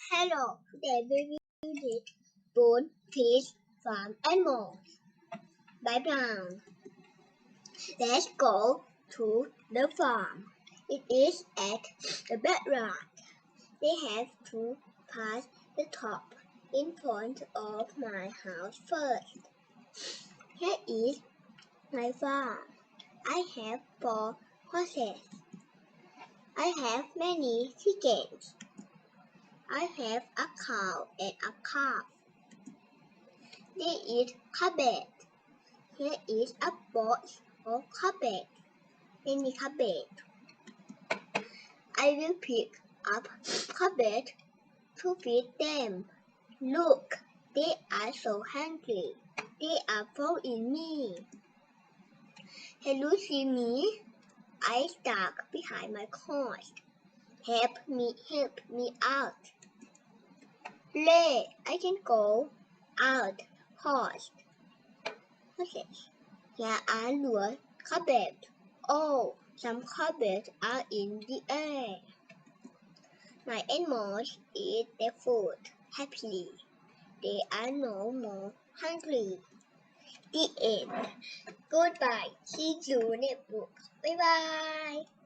Hello, today we will read Poon, Fish, Farm and More by Brown. Let's go to the farm. It is at the backyard. They have to pass the top in front of my house first. Here is my farm. I have 4 horses. I have many chickens. I have a cow and a calf. They eat cabbage. Here is a box of cabbage. Many cabbage. I will pick up cabbage to feed them. Look, they are so hungry. They are following me. Can you see me? I stuck behind my horse. Help me out. Play, I can go out horse. Okay. Here are your cabbage. Oh, some cabbage are in the air. My animals eat their food happily. They are no more hungry. The end. Goodbye. See you next book. Bye bye.